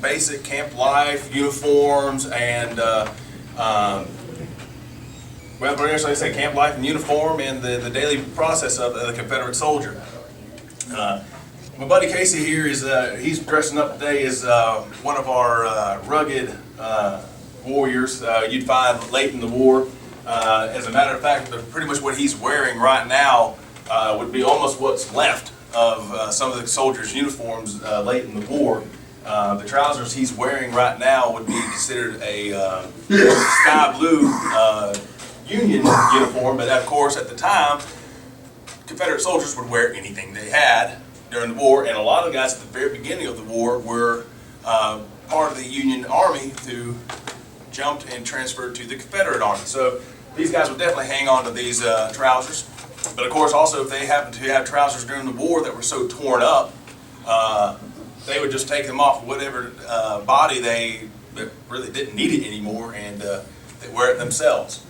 basic camp life uniforms and well, but actually I say camp life and uniform and the daily process of the Confederate soldier. My buddy Casey here is he's dressing up today as one of our rugged warriors you'd find late in the war. As a matter of fact, pretty much what he's wearing right now would be almost what's left of some of the soldiers' uniforms late in the war. The trousers he's wearing right now would be considered a sky blue Union uniform, but of course at the time, Confederate soldiers would wear anything they had during the war, and a lot of the guys at the very beginning of the war were part of the Union Army who jumped and transferred to the Confederate Army. So these guys would definitely hang on to these trousers. But of course also if they happened to have trousers during the war that were so torn up, they would just take them off whatever body they really didn't need it anymore, and they wear it themselves.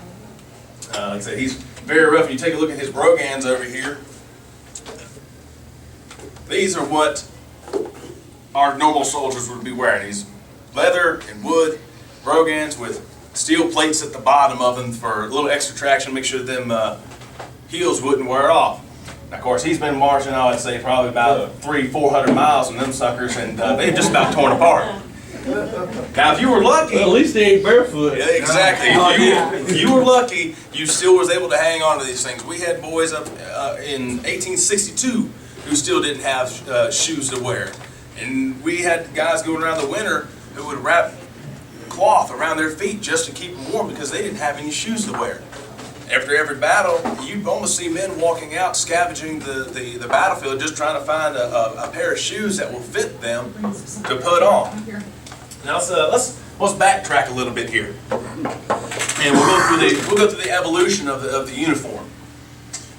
Like I said, he's very rough. You take a look at his brogans over here. These are what our normal soldiers would be wearing. These leather and wood brogans with steel plates at the bottom of them for a little extra traction, make sure them heels wouldn't wear off. Now, of course, he's been marching, I would say, probably about 300-400 miles on them suckers, and they've just about torn apart. Now, if you were lucky, well, at least they ain't barefoot. Yeah, exactly. If you were lucky, you still was able to hang on to these things. We had boys up in 1862 who still didn't have shoes to wear, and we had guys going around the winter who would wrap cloth around their feet just to keep them warm because they didn't have any shoes to wear. After every battle, you'd almost see men walking out, scavenging the battlefield, just trying to find a pair of shoes that will fit them to put on. Now let's backtrack a little bit here, and we'll go through the evolution of the uniform.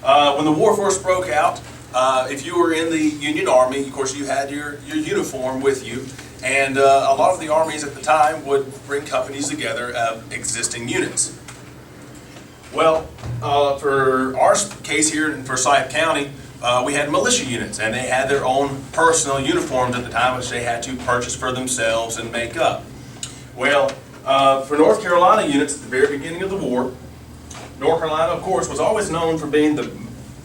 When the war first broke out, if you were in the Union Army, of course you had your uniform with you, and a lot of the armies at the time would bring companies together of existing units. Well, for our case here in Forsyth County, we had militia units, and they had their own personal uniforms at the time, which they had to purchase for themselves and make up. Well, for North Carolina units at the very beginning of the war, North Carolina, of course, was always known for being the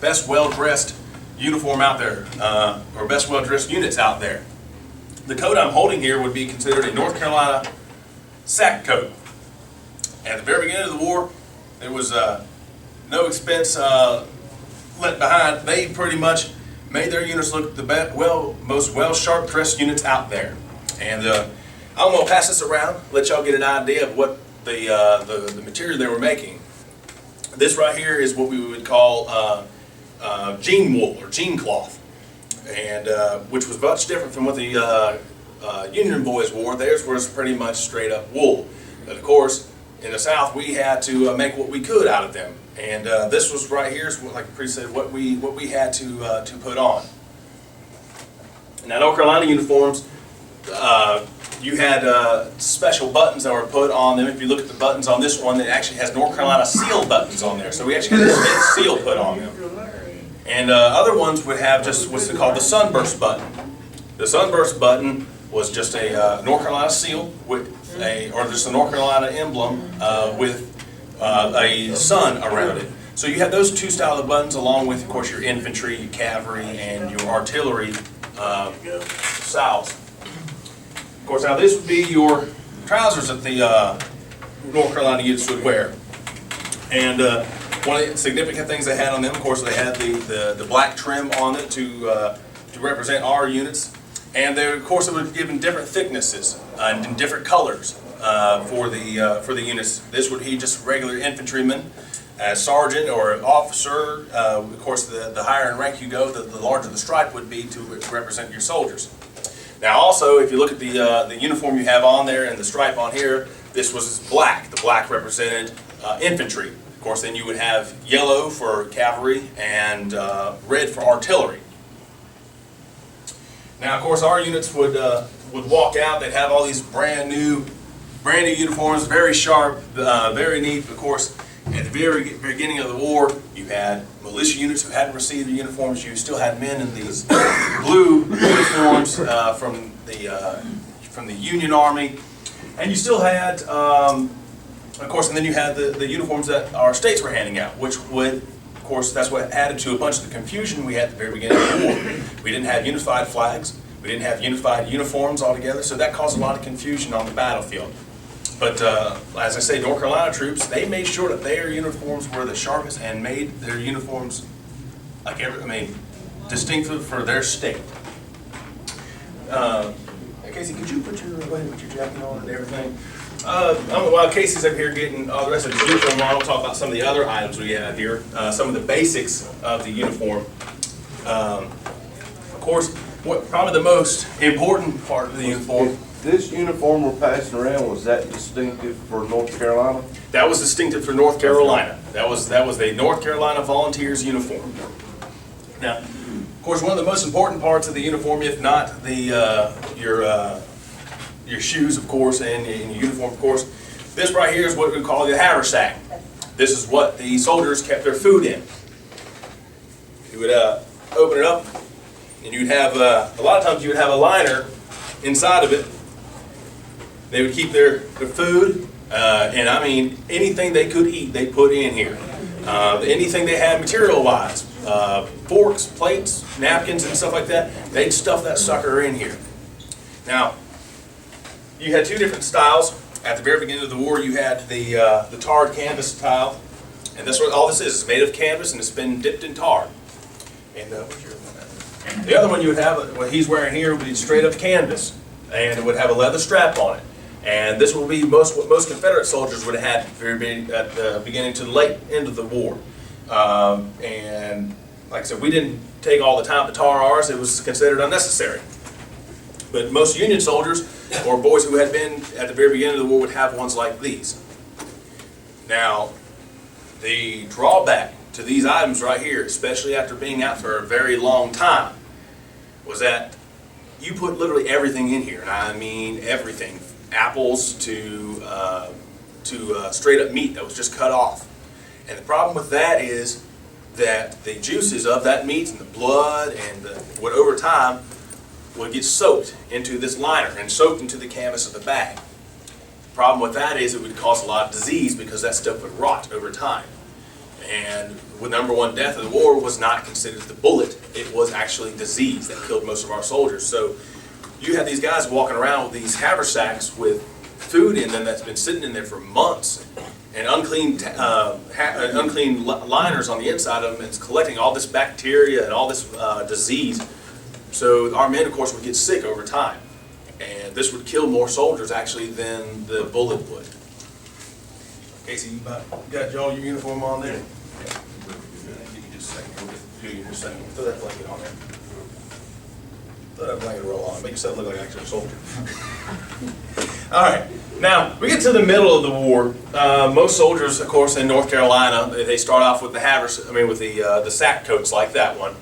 best well-dressed uniform out there, or best well-dressed units out there. The coat I'm holding here would be considered a North Carolina sack coat. At the very beginning of the war, there was no expense left behind. They pretty much made their units look the most sharp dressed units out there. And I'm going to pass this around, let y'all get an idea of what the material they were making. This right here is what we would call jean wool or jean cloth, and which was much different from what the Union boys wore. Theirs was pretty much straight up wool. But of course, in the South, we had to make what we could out of them, and this was right here, is like Priest said, what we had to put on. Now, North Carolina uniforms, you had special buttons that were put on them. If you look at the buttons on this one, it actually has North Carolina seal buttons on there. So we actually had a seal put on them. And other ones would have just what's called the sunburst button. The sunburst button was just a North Carolina seal with or just a North Carolina emblem with a sun around it. So you had those two styles of buttons, along with, of course, your infantry, your cavalry, and your artillery styles. Of course, now this would be your trousers that the North Carolina units would wear. And one of the significant things they had on them, of course, they had the black trim on it to represent our units. And they, of course, it was given different thicknesses and different colors for the units. This would be just regular infantryman, as sergeant or officer. Of course, the higher in rank you go, the larger the stripe would be to represent your soldiers. Now, also, if you look at the uniform you have on there and the stripe on here, this was black. The black represented infantry. Of course, then you would have yellow for cavalry and red for artillery. Now, of course, our units would walk out. They'd have all these brand new uniforms, very sharp, very neat. Of course, at the very beginning of the war, you had militia units who hadn't received the uniforms. You still had men in these blue uniforms from from the Union Army, and you still had, of course, and then you had the uniforms that our states were handing out, which would, of course, that's what added to a bunch of the confusion we had at the very beginning of the war. We didn't have unified flags, we didn't have unified uniforms altogether, so that caused a lot of confusion on the battlefield. But as I say, North Carolina troops, they made sure that their uniforms were the sharpest and made their uniforms, like distinctive for their state. Casey, could you put your jacket on and everything? While Casey's up here getting the rest of his uniform on, I'll talk about some of the other items we have here, some of the basics of the uniform. Of course, probably the most important part of the uniform. If this uniform we're passing around, was that distinctive for North Carolina? That was distinctive for North Carolina. That was the North Carolina Volunteers uniform. Now, of course, one of the most important parts of the uniform, if not your shoes, of course, and your uniform, of course, this right here is what we call the haversack. This is what the soldiers kept their food in. You would open it up, and you'd have a lot of times you would have a liner inside of it. They would keep their food, and I mean anything they could eat, they put in here. Anything they had material-wise, forks, plates, napkins, and stuff like that, they'd stuff that sucker in here. Now, you had two different styles. At the very beginning of the war, you had the tarred canvas style, and that's what all this is. It's made of canvas and it's been dipped in tar. And the other one you would have, what he's wearing here, would be straight up canvas, and it would have a leather strap on it. And this will be what most Confederate soldiers would have had at the beginning to the late end of the war. And like I said, we didn't take all the time to tar ours. It was considered unnecessary. But most Union soldiers, or boys who had been at the very beginning of the war, would have ones like these. Now, the drawback to these items right here, especially after being out for a very long time, was that you put literally everything in here, and I mean everything. Apples to straight up meat that was just cut off. And the problem with that is that the juices of that meat and the blood and what over time would get soaked into this liner and soaked into the canvas of the bag. The problem with that is it would cause a lot of disease because that stuff would rot over time. And the number one death of the war was not considered the bullet, it was actually disease that killed most of our soldiers. So you have these guys walking around with these haversacks with food in them that's been sitting in there for months, and unclean liners on the inside of them, and it's collecting all this bacteria and all this disease. So our men, of course, would get sick over time, and this would kill more soldiers actually than the bullet would. Casey, you got all your uniform on there? Yeah. You can just a second. Throw that blanket on there. Throw that blanket roll on. Make yourself look like an actual soldier. All right. Now, we get to the middle of the war. Most soldiers, of course, in North Carolina, they start off with the sack coats like that one.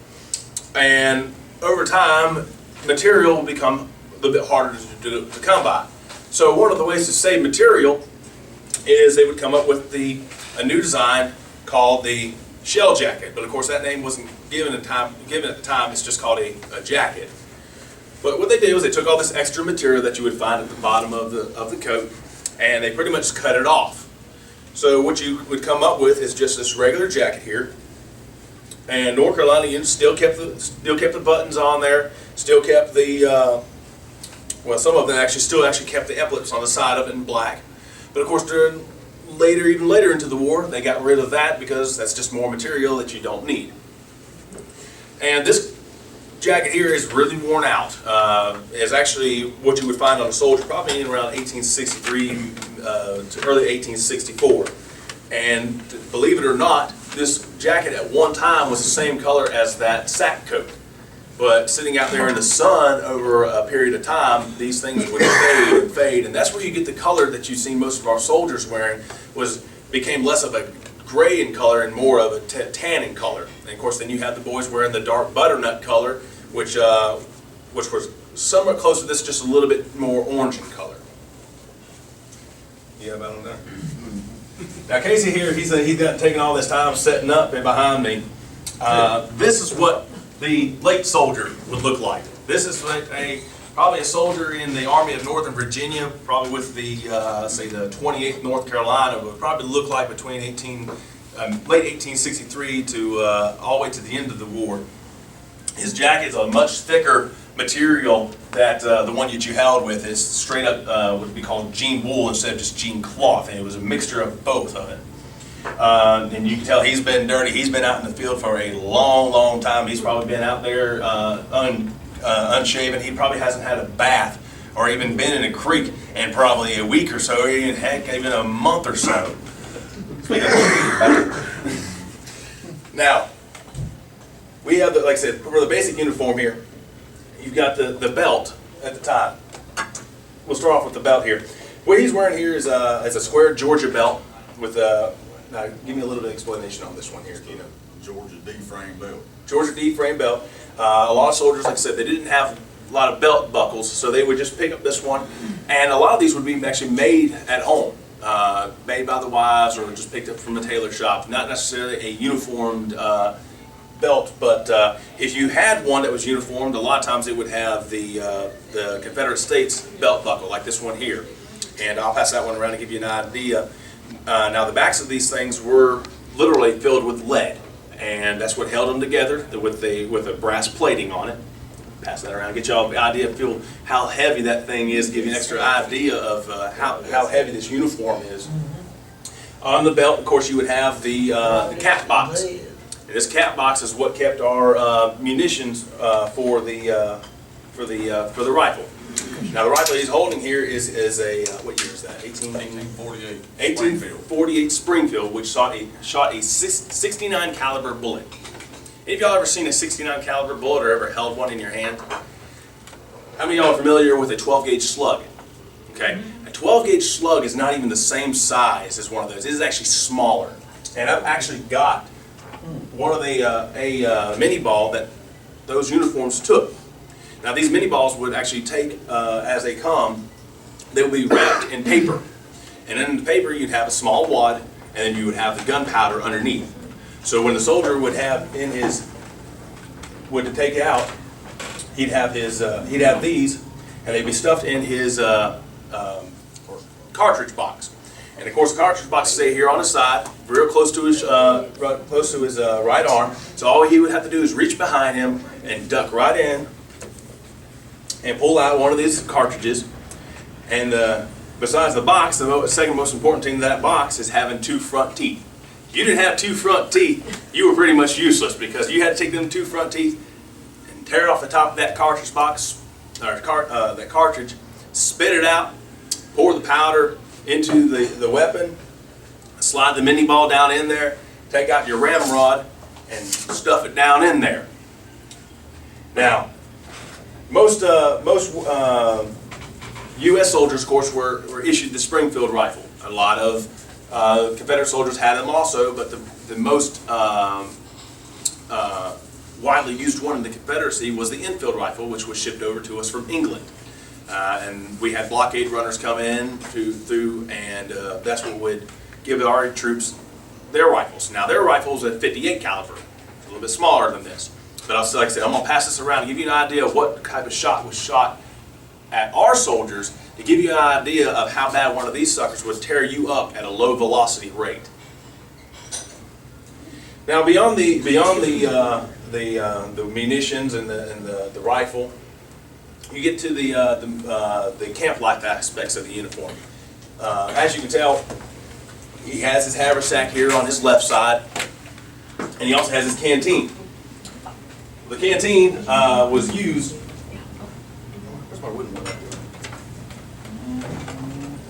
And over time, material will become a little bit harder to come by. So one of the ways to save material is they would come up with a new design called the shell jacket. But of course, that name wasn't given at the time. It's just called a jacket. But what they did was they took all this extra material that you would find at the bottom of the coat, and they pretty much cut it off. So what you would come up with is just this regular jacket here. And North Carolina units still kept the buttons on there, still kept the some of them still kept the epaulets on the side of it in black. But of course, even later into the war, they got rid of that because that's just more material that you don't need. And this jacket here is really worn out. It's actually what you would find on a soldier probably in around 1863 to early 1864. And believe it or not, this jacket at one time was the same color as that sack coat. But sitting out there in the sun over a period of time, these things would fade and fade. And that's where you get the color that you've seen most of our soldiers wearing became less of a gray in color and more of a tan in color. And of course, then you have the boys wearing the dark butternut color, which was somewhat close to this, just a little bit more orange in color. You have that on there? Now Casey here, he's taking all this time setting up and behind me. This is what the late soldier would look like. This is like probably a soldier in the Army of Northern Virginia, probably with the, say the 28th North Carolina, would probably look like between late 1863 to all the way to the end of the war. His jacket is a much thicker material that the one that you held with is straight up would be called jean wool instead of just jean cloth, and it was a mixture of both of it. And you can tell he's been dirty. He's been out in the field for a long, long time. He's probably been out there unshaven. He probably hasn't had a bath or even been in a creek in probably a week or so, or even, heck, even a month or so. Now, we have, like I said, for the basic uniform here, you've got the belt at the top. We'll start off with the belt here. What he's wearing here is a square Georgia belt with a, now give me a little bit of explanation on this one here, Keno. Georgia D-frame belt. Georgia D-frame belt. A lot of soldiers, like I said, they didn't have a lot of belt buckles, so they would just pick up this one, and a lot of these would be actually made at home, made by the wives or just picked up from a tailor shop, not necessarily a uniformed belt, but if you had one that was uniformed, a lot of times it would have the Confederate States belt buckle, like this one here. And I'll pass that one around to give you an idea. Now the backs of these things were literally filled with lead, and that's what held them together with a brass plating on it. Pass that around, get y'all an idea, feel how heavy that thing is, give you an extra idea of how heavy this uniform is. On the belt, of course, you would have the cap box. And this cap box is what kept our munitions for the rifle. Now the rifle he's holding here is a what year is that? 1848. 1848 Springfield, which shot a 69 caliber bullet. Any of y'all ever seen a 69 caliber bullet or ever held one in your hand? How many of y'all are familiar with a 12 gauge slug? Okay, a 12 gauge slug is not even the same size as one of those. It is actually smaller. And I've actually got one of a mini ball that those uniforms took. Now these mini balls would actually take, as they come, they would be wrapped in paper. And in the paper you'd have a small wad, and then you would have the gunpowder underneath. So when the soldier would have in his, would take it out, he'd have these, and they'd be stuffed in his cartridge box. And of course the cartridge box stay here on the side, real close to his right arm. So all he would have to do is reach behind him and duck right in and pull out one of these cartridges. And besides the box, the second most important thing to that box is having two front teeth. If you didn't have two front teeth, you were pretty much useless, because you had to take them two front teeth and tear it off the top of that cartridge box, or that cartridge, spit it out, pour the powder into the weapon, slide the mini ball down in there, take out your ramrod, and stuff it down in there. Now, most U.S. soldiers, of course, were issued the Springfield rifle. A lot of Confederate soldiers had them also, but the most widely used one in the Confederacy was the Enfield rifle, which was shipped over to us from England. And we had blockade runners come in through, and that's what would give our troops their rifles. Now their rifles at 58 caliber, a little bit smaller than this. But like I said, I'm going to pass this around and give you an idea of what type of shot was shot at our soldiers, to give you an idea of how bad one of these suckers would tear you up at a low velocity rate. Now beyond the munitions and the rifle, you get to the camp life aspects of the uniform. As you can tell, he has his haversack here on his left side, and he also has his canteen. The canteen was used. Where's my wooden one?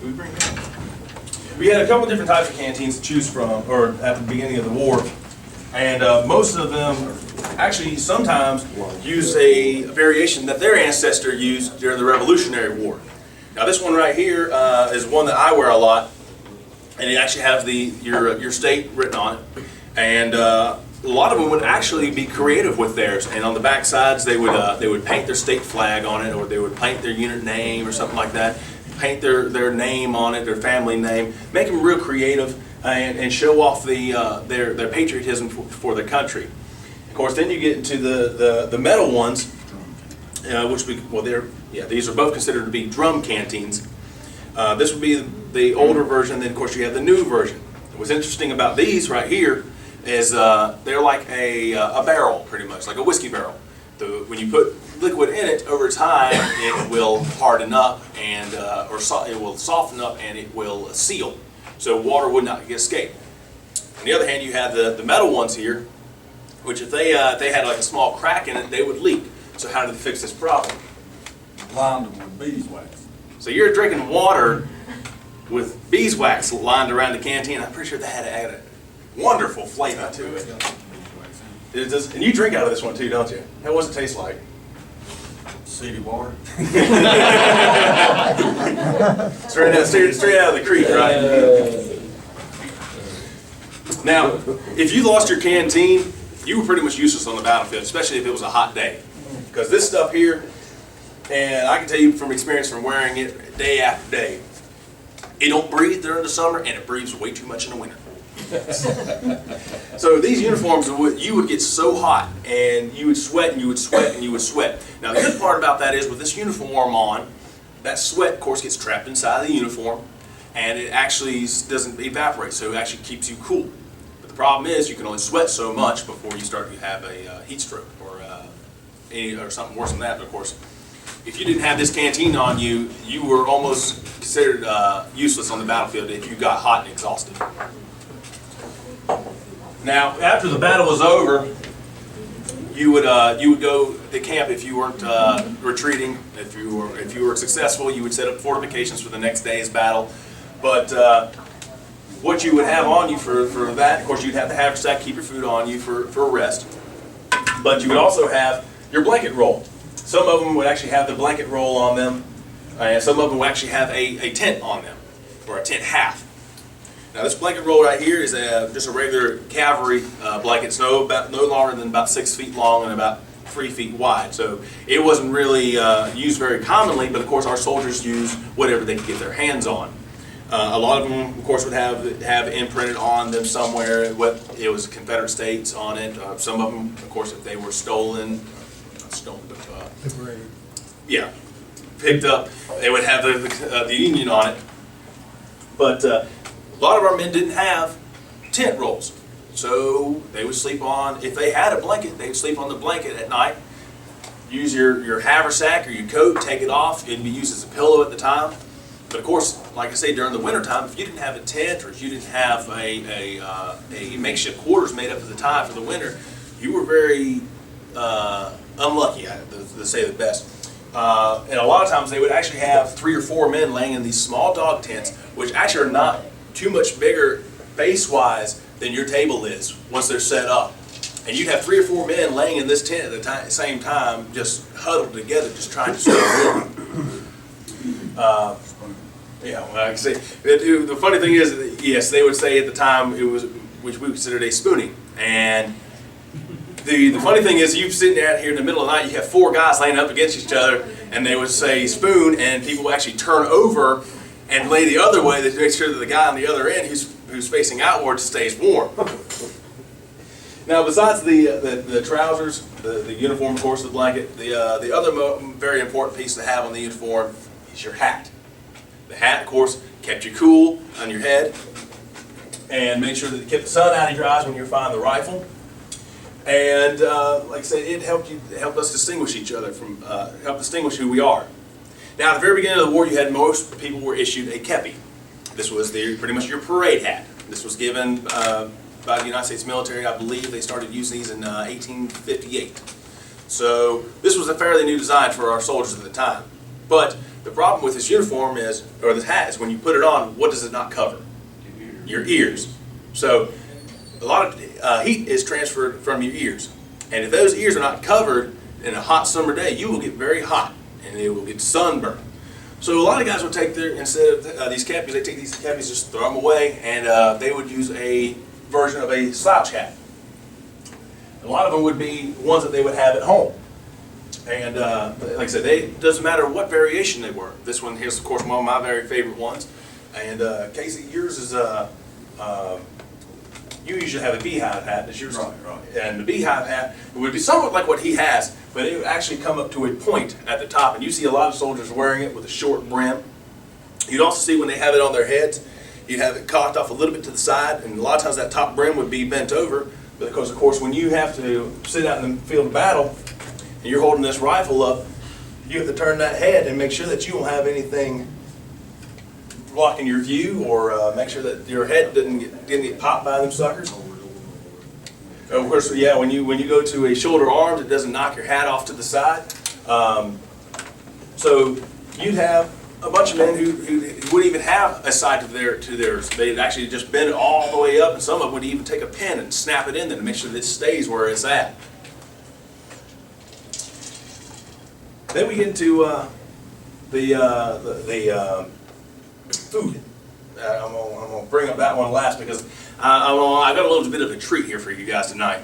Did we bring it? We had a couple different types of canteens to choose from, or at the beginning of the war, and most of them actually sometimes used a variation that their ancestor used during the Revolutionary War. Now this one right here is one that I wear a lot, and it actually has your state written on it, and a lot of them would actually be creative with theirs, and on the back sides they would paint their state flag on it, or they would paint their unit name or something like that, paint their name on it, their family name, make them real creative, and show off their patriotism for the country. Of course, then you get into the metal ones, these are both considered to be drum canteens. This would be the older version, then of course you have the new version. What's interesting about these right here is they're like a barrel, pretty much, like a whiskey barrel. When you put liquid in it, over time it will harden up and it will soften up and it will seal, so water would not escape. On the other hand, you have the metal ones here, which if they had like a small crack in it, they would leak. So how do they fix this problem? Lined them with beeswax. So you're drinking water with beeswax lined around the canteen. I'm pretty sure that had a wonderful flavor to it. It does, and you drink out of this one too, don't you? How does it taste like? City water. Straight out of the creek, right? Now, if you lost your canteen, you were pretty much useless on the battlefield, especially if it was a hot day. Because this stuff here, and I can tell you from experience from wearing it day after day, it don't breathe during the summer and it breathes way too much in the winter. So these uniforms, you would get so hot and you would sweat and you would sweat and you would sweat. Now the good part about that is with this uniform on, that sweat of course gets trapped inside the uniform and it actually doesn't evaporate, so it actually keeps you cool. But the problem is you can only sweat so much before you start to have a heat stroke or something worse than that. But of course, if you didn't have this canteen on you, you were almost considered useless on the battlefield if you got hot and exhausted. Now, after the battle was over, you would go to camp if you weren't retreating. If you were successful, you would set up fortifications for the next day's battle. But what you would have on you for that, of course, you'd have the haversack, keep your food on you for rest. But you would also have your blanket roll. Some of them would actually have the blanket roll on them, and some of them would actually have a tent on them, or a tent half. Now this blanket roll right here is just a regular cavalry blanket. It's no longer than about 6 feet long and about 3 feet wide. So it wasn't really used very commonly, but of course our soldiers used whatever they could get their hands on. A lot of them, of course, would have imprinted on them somewhere what it was Confederate States on it. Some of them, of course, if they were stolen, not stolen, but yeah, picked up, they would have the Union on it. But a lot of our men didn't have tent rolls, so they would sleep on, if they had a blanket, they would sleep on the blanket at night. Use your haversack or your coat, take it off. It'd be used as a pillow at the time. But of course, like I say, during the winter time, if you didn't have a tent or if you didn't have a makeshift quarters made up at the time for the winter, you were very unlucky, to say the best. And a lot of times they would actually have 3 or 4 men laying in these small dog tents, which actually are not too much bigger base-wise than your table is once they're set up. And you'd have 3 or 4 men laying in this tent at the same time, just huddled together, just trying to stay warm. Yeah, well, like I say, the funny thing is, yes, they would say at the time it was, which we considered a spooning. And the funny thing is, you sitting out here in the middle of the night, you have 4 guys laying up against each other, and they would say spoon, and people would actually turn over and lay the other way to make sure that the guy on the other end who's facing outward stays warm. Now, besides the trousers, the uniform, of course, the blanket, the other very important piece to have on the uniform is your hat. The hat, of course, kept you cool on your head and made sure that it kept the sun out of your eyes when you were firing the rifle. And like I said, it helped us distinguish each other from, help distinguish who we are. Now, at the very beginning of the war, you had most people were issued a kepi. This was pretty much your parade hat. This was given by the United States military. I believe they started using these in 1858. So this was a fairly new design for our soldiers at the time. But the problem with this uniform is, or this hat, is when you put it on, what does it not cover? Your ears. So a lot of heat is transferred from your ears. And if those ears are not covered in a hot summer day, you will get very hot and it will get sunburned. So a lot of guys would take instead of these cappies, they take these cappies, just throw them away, and they would use a version of a slouch hat. A lot of them would be ones that they would have at home. And like I said, it doesn't matter what variation they were. This one here's, of course, one of my very favorite ones. And Casey, yours is you usually have a beehive hat, that's yours. Right, right. And the beehive hat would be somewhat like what he has, but it would actually come up to a point at the top, and you see a lot of soldiers wearing it with a short brim. You'd also see when they have it on their heads, you'd have it cocked off a little bit to the side, and a lot of times that top brim would be bent over, because of course when you have to sit out in the field of battle, and you're holding this rifle up, you have to turn that head and make sure that you don't have anything blocking your view, or make sure that your head didn't get popped by them suckers. Of course, yeah, when you go to a shoulder arms, it doesn't knock your hat off to the side. So you'd have a bunch of men who wouldn't even have a side to theirs. They'd actually just bend it all the way up, and some of them would even take a pin and snap it in there to make sure that it stays where it's at. Then we get into the food. I'm gonna bring up that one last because I got a little bit of a treat here for you guys tonight.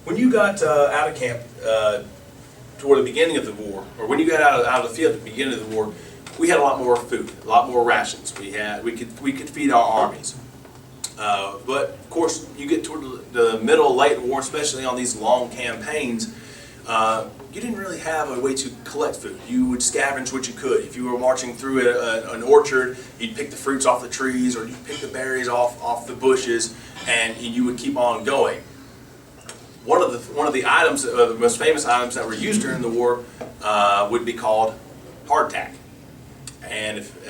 When you got out of camp toward the beginning of the war, or when you got out of the field at the beginning of the war, we had a lot more food, a lot more rations. We could feed our armies. But of course, you get toward the middle, late war, especially on these long campaigns. You didn't really have a way to collect food. You would scavenge what you could. If you were marching through an orchard, you'd pick the fruits off the trees, or you'd pick the berries off the bushes, and you would keep on going. One of the items, the most famous items that were used during the war, would be called hardtack. And if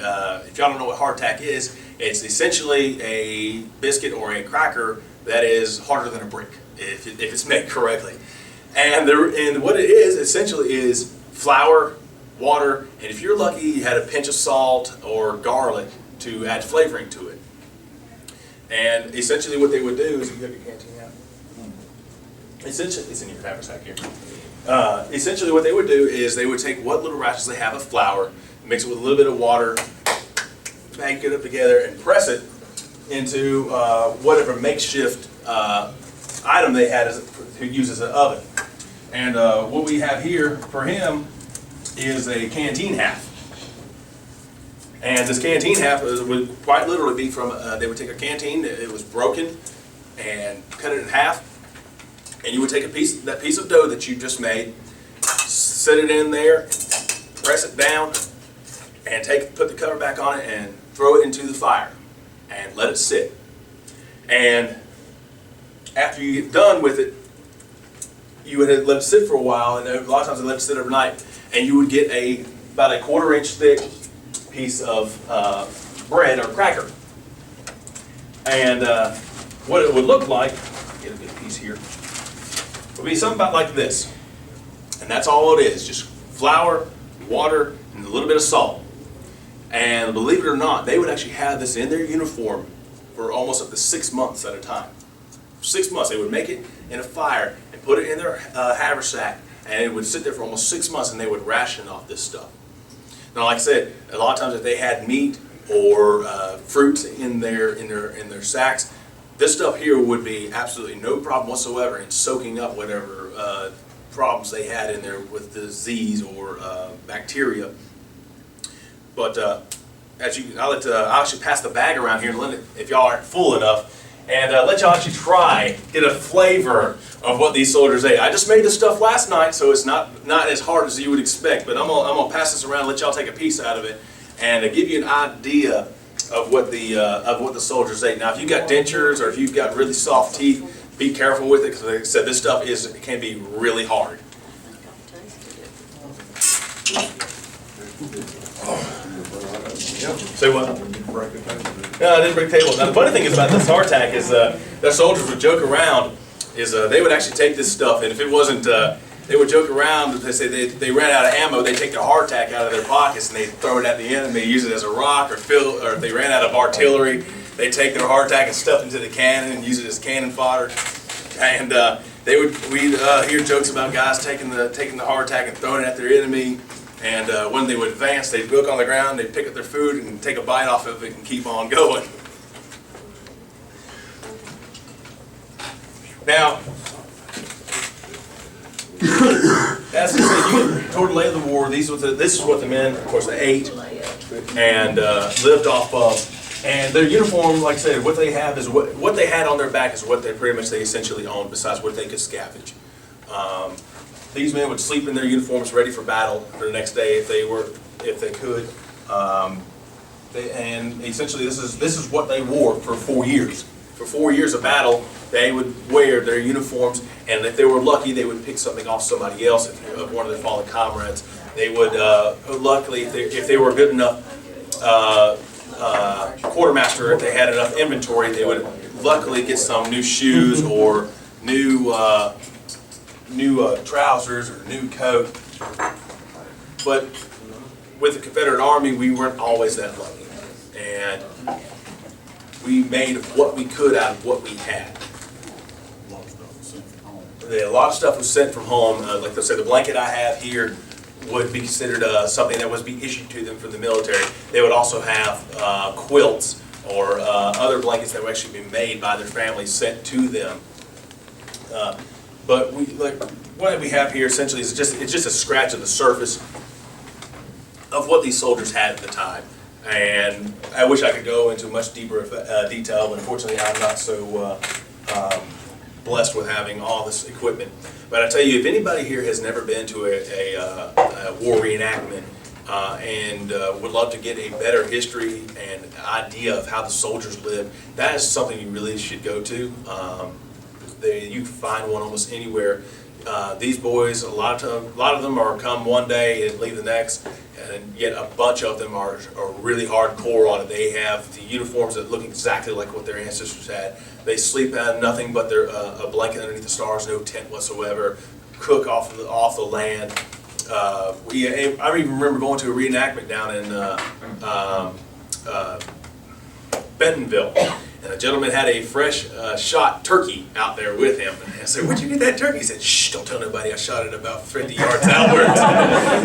y'all don't know what hardtack is, it's essentially a biscuit or a cracker that is harder than a brick if it's made correctly. And what it is essentially is flour, water, and if you're lucky, you had a pinch of salt or garlic to add flavoring to it. And essentially, what they would do is, you have your canteen out. Essentially, it's in your haversack here. Essentially, what they would do is they would take what little rations they have of flour, mix it with a little bit of water, bang it up together, and press it into whatever makeshift item they had to use as an oven. And what we have here for him is a canteen half. And this canteen half would quite literally be from, they would take a canteen, it was broken, and cut it in half. And you would take that piece of dough that you just made, set it in there, press it down, and put the cover back on it and throw it into the fire and let it sit. And after you get done with it, you would let it sit for a while, and a lot of times they let it sit overnight, and you would get about a 1/4 inch thick piece of bread or cracker. And what it would look like, get a good piece here, would be something about like this. And that's all it is, just flour, water, and a little bit of salt. And believe it or not, they would actually have this in their uniform for almost up to 6 months at a time. 6 months, they would make it in a fire and put it in their haversack, and it would sit there for almost 6 months, and they would ration off this stuff. Now, like I said, a lot of times if they had meat or fruits in their sacks, this stuff here would be absolutely no problem whatsoever in soaking up whatever problems they had in there with disease or bacteria. But I'll actually pass the bag around here, if y'all aren't full enough, and let y'all actually try, get a flavor of what these soldiers ate. I just made this stuff last night, so it's not as hard as you would expect, but I'm gonna pass this around, let y'all take a piece out of it, and give you an idea of what the soldiers ate. Now, if you've got dentures or if you've got really soft teeth, be careful with it, because like I said, this stuff can be really hard. Say what? No, I didn't break the table. Now, the funny thing is about this hardtack is their soldiers would joke around. They would actually take this stuff, and if it wasn't, they would joke around. They say they ran out of ammo. They take their hardtack out of their pockets and they throw it at the enemy, use it as a rock, or if they ran out of artillery, they take their hardtack and stuff into the cannon and use it as cannon fodder. And we'd hear jokes about guys taking the hardtack and throwing it at their enemy. And when they would advance, they'd look on the ground, they'd pick up their food and take a bite off of it and keep on going. Now, as I said, you get toward the late of the war, this is what the men, of course, they ate and lived off of. And their uniform, like I said, what they have is what they had on their back is what they essentially owned, besides what they could scavenge. These men would sleep in their uniforms, ready for battle for the next day if they could. And essentially, this is what they wore for 4 years. For 4 years of battle, they would wear their uniforms, and if they were lucky, they would pick something off somebody else, of one of their fallen comrades. They would, luckily, if they were good enough quartermaster, if they had enough inventory, they would luckily get some new shoes or new trousers or new coat. But with the Confederate Army, we weren't always that lucky. And we made what we could out of what we had. A lot of stuff was sent from home. Like I said, the blanket I have here would be considered something that was be issued to them from the military. They would also have quilts or other blankets that would actually be made by their families sent to them. But what we have here essentially is just a scratch of the surface of what these soldiers had at the time. And I wish I could go into much deeper detail, but unfortunately I'm not so blessed with having all this equipment. But I tell you, if anybody here has never been to a war reenactment and would love to get a better history and idea of how the soldiers lived, that is something you really should go to. You can find one almost anywhere. These boys, a lot of them are come one day and leave the next, and yet a bunch of them are really hardcore on it. They have the uniforms that look exactly like what their ancestors had. They sleep on nothing but a blanket underneath the stars, no tent whatsoever. Cook off the land. I even remember going to a reenactment down in Bentonville, and a gentleman had a fresh shot turkey out there with him. And I said, "Where'd you get that turkey?" He said, "Shh, don't tell nobody. I shot it about 50 yards outwards."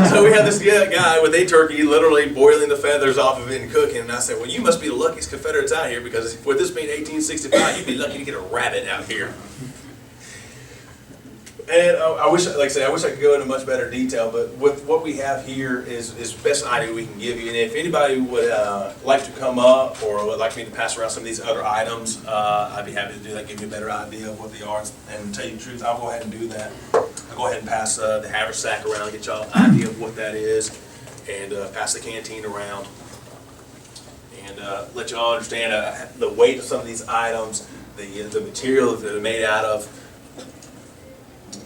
So we had this guy with a turkey literally boiling the feathers off of it and cooking. And I said, "Well, you must be the luckiest Confederates out here, because with this being 1865, you'd be lucky to get a rabbit out here." And I wish I could go into much better detail, but with what we have here is the best idea we can give you. And if anybody would like to come up or would like me to pass around some of these other items, I'd be happy to do that, give you a better idea of what they are. And to tell you the truth, I'll go ahead and do that. I'll go ahead and pass the haversack around, get y'all an idea of what that is, and pass the canteen around, and let y'all understand the weight of some of these items, the material that they're made out of.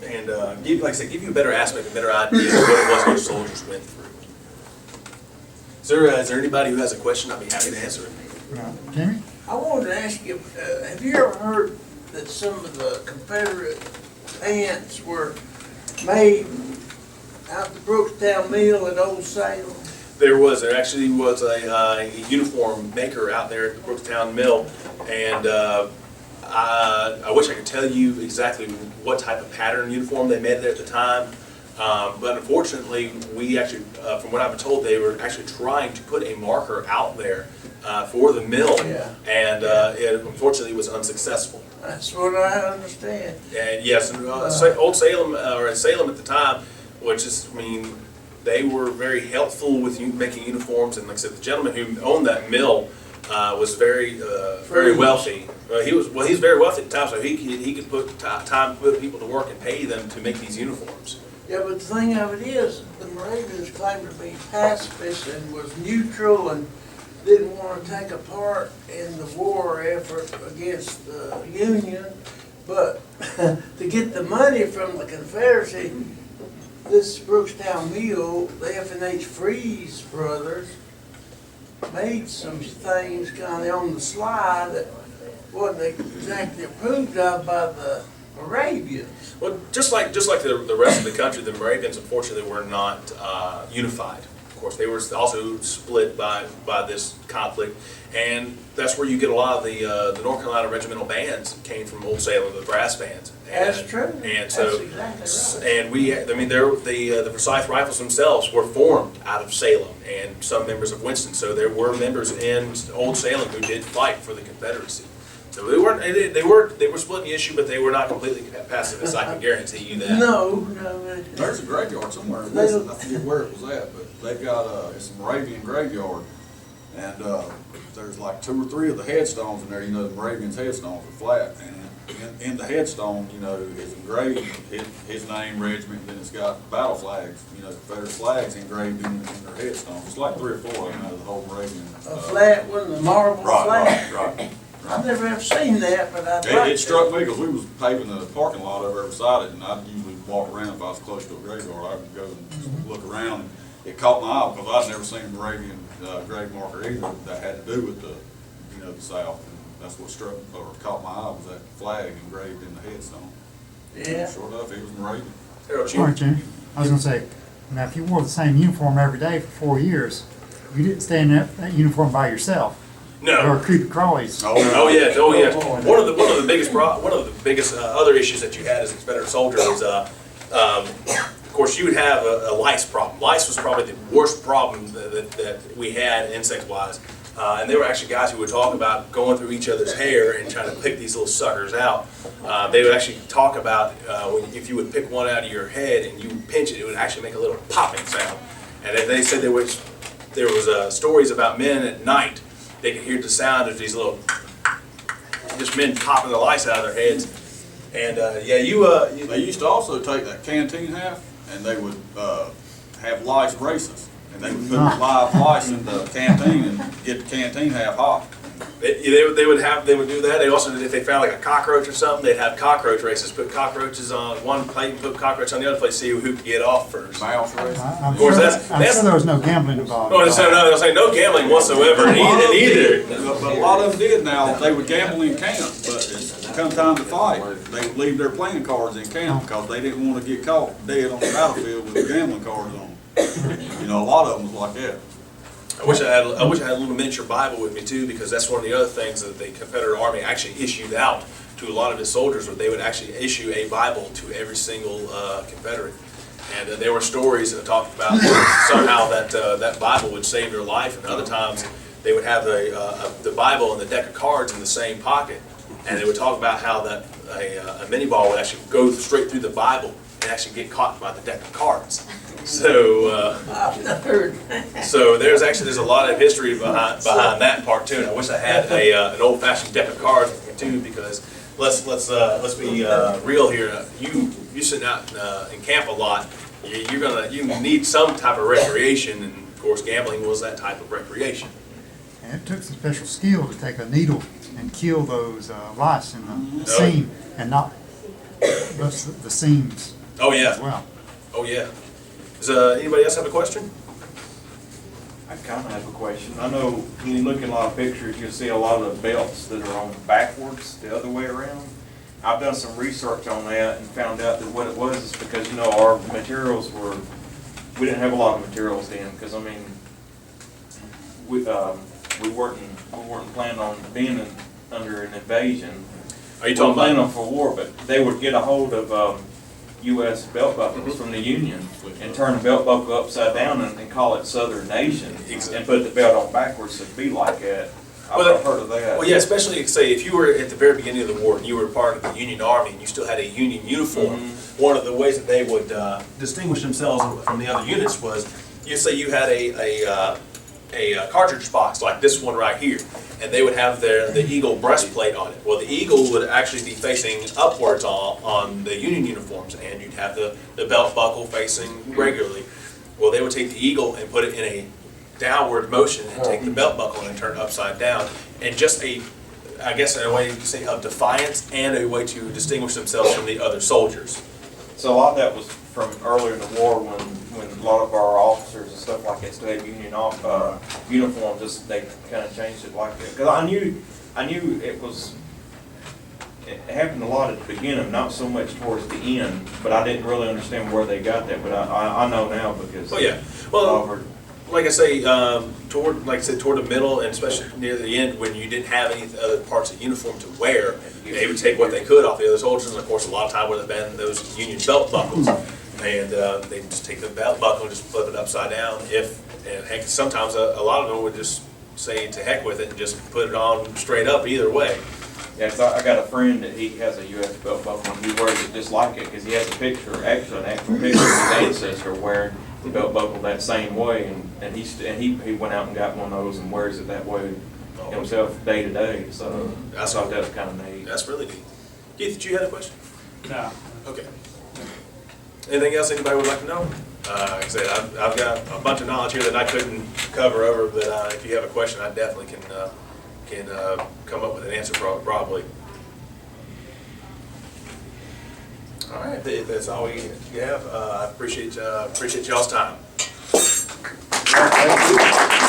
And like I said, give you a better aspect, a better idea of what it was our soldiers went through. Is there anybody who has a question? I'd be happy to answer it. Jimmy? I wanted to ask you, have you ever heard that some of the Confederate pants were made out of the Brookstown Mill in Old Salem? There actually was a uniform maker out there at the Brookstown Mill, and I wish I could tell you exactly what type of pattern uniform they made at the time, but unfortunately, we actually, from what I've been told, they were actually trying to put a marker out there for the mill, and it unfortunately was unsuccessful. That's what I understand. And yes, Old Salem, or in Salem at the time, which is, I mean, they were very helpful with making uniforms, and like I said, the gentleman who owned that mill was very wealthy. He was very wealthy at the time, so he could put time to put people to work and pay them to make these uniforms. Yeah, but the thing of it is, the Moravians claimed to be pacifist and was neutral and didn't want to take a part in the war effort against the Union. But to get the money from the Confederacy, this Brookstown Mill, the F&H Freeze brothers, made some things kind of on the sly that wasn't exactly approved of by the Moravians. Well, just like the rest of the country, the Moravians unfortunately were not unified. Of course, they were also split by this conflict, and that's where you get a lot of the North Carolina regimental bands came from Old Salem, the brass bands. That's true. And so, that's exactly right. and I mean, the Forsyth Rifles themselves were formed out of Salem, and some members of Winston. So there were members in Old Salem who did fight for the Confederacy. So they were splitting the issue, but they were not completely pacifist. I can guarantee you that. No. There's a graveyard somewhere in Wilson. I forget where it was at, but they've got it's a Moravian graveyard And, there's like 2 or 3 of the headstones in there, you know, the Moravians' headstones are flat. And in the headstone, you know, is engraved his name, regiment, then it's got battle flags, you know, Confederate flags engraved in their headstones. It's like 3 or 4 of them out of the whole Moravian. A flat one, the marble flat. Right. I've never have seen that, but I'd like It to. struck me because we was paving the parking lot over beside it, and I'd usually walk around if I was close to a graveyard. I'd go and just look around, and it caught my eye because I'd never seen a Moravian grave marker either that had to do with the, you know, the South. And that's what struck or caught my eye was that flag engraved in the headstone. Yeah. Sure enough, it was Moravian. Harold, All right, Jimmy. I was gonna say, now if you wore the same uniform every day for 4 years, you didn't stay in that uniform by yourself. There No. were creepy crawlies. Oh yeah, oh yeah. One of the biggest other issues that you had as a Confederate soldier was, of course, you would have a lice problem. Lice was probably the worst problem that we had insect-wise. And there were actually guys who would talk about going through each other's hair and trying to pick these little suckers out. They would actually talk about if you would pick one out of your head and you would pinch it, it would actually make a little popping sound. And they said there was stories about men at night. They could hear the sound of these little, just men popping the lice out of their heads. And They used to also take that canteen half, and they would have lice races. And they would put live lice in the canteen and get the canteen half hot. They would do that. They also, if they found like a cockroach or something, they'd have cockroach races. Put cockroaches on one plate and put cockroaches on the other plate. See who could get off first. Mouse races. I'm Of course, sure, that's- I'm sure there was no gambling involved. Oh, they'll say no gambling whatsoever in either. But a lot of them did now. They would gamble in camp, but it's come time to fight, they would leave their playing cards in camp because they didn't want to get caught dead on the battlefield with the gambling cards on. You know, a lot of them was like that. I wish I had a little miniature Bible with me too, because that's one of the other things that the Confederate Army actually issued out to a lot of its soldiers, where they would actually issue a Bible to every single Confederate. And there were stories that talked about somehow that Bible would save their life, and other times they would have the Bible and the deck of cards in the same pocket, and they would talk about how that a mini ball would actually go straight through the Bible and actually get caught by the deck of cards. So, I've not heard that. so there's a lot of history behind that part too. And I wish I had an old-fashioned deck of cards with me too, because let's be real here. You sitting out in camp a lot. You need some type of recreation, and of course, gambling was that type of recreation. And it took some special skill to take a needle and kill those lice in the seam and not bust the seams Oh yeah, as well. oh yeah. Does anybody else have a question? I kind of have a question. I know when you look at a lot of pictures, you'll see a lot of the belts that are on backwards, the other way around. I've done some research on that and found out that what it was is because, you know, our materials we didn't have a lot of materials then, because I mean, we weren't planning on being under an invasion. Are you We weren't talking planning about? on for war, but they would get a hold of U.S. belt buckles from the Union and turn the belt buckle upside down and call it Southern Nation and put the belt on backwards to be like that. I've heard of that. Well, yeah, especially say if you were at the very beginning of the war and you were part of the Union Army and you still had a Union uniform. One of the ways that they would distinguish themselves from the other units was, you say you had a cartridge box like this one right here, and they would have the eagle breastplate on it. Well, the eagle would actually be facing upwards on the Union uniforms, and you'd have the belt buckle facing regularly. Well, they would take the eagle and put it in a downward motion and take the belt buckle and turn it upside down, and just a way to say of defiance and a way to distinguish themselves from the other soldiers. So a lot of that was from earlier in the war when a lot of our officers and stuff like that still had uniforms. Just they kind of changed it like that. Because I knew it happened a lot at the beginning, not so much towards the end. But I didn't really understand where they got that. But I know now because. Oh yeah, well, like I say, toward the middle and especially near the end, when you didn't have any other parts of uniform to wear, they would take what they could off the other soldiers, and of course, a lot of time would have been those Union belt buckles, and they'd just take the belt buckle and just flip it upside down. And heck, sometimes a lot of them would just say to heck with it and just put it on straight up either way. Yeah, so I got a friend that he has a U.S. belt buckle and he wears it just like it because he has a picture, actually an actual picture of his ancestor wearing the belt buckle that same way, and he went out and got one of those and wears it that way himself day to day, so I thought that was kind of neat. That's really neat. Keith, did you have a question? No. Okay. Anything else anybody would like to know? Like I said, I've got a bunch of knowledge here that I couldn't cover over, but if you have a question, I definitely can come up with an answer probably. All right, if that's all you have, I appreciate y'all's time. Thank you.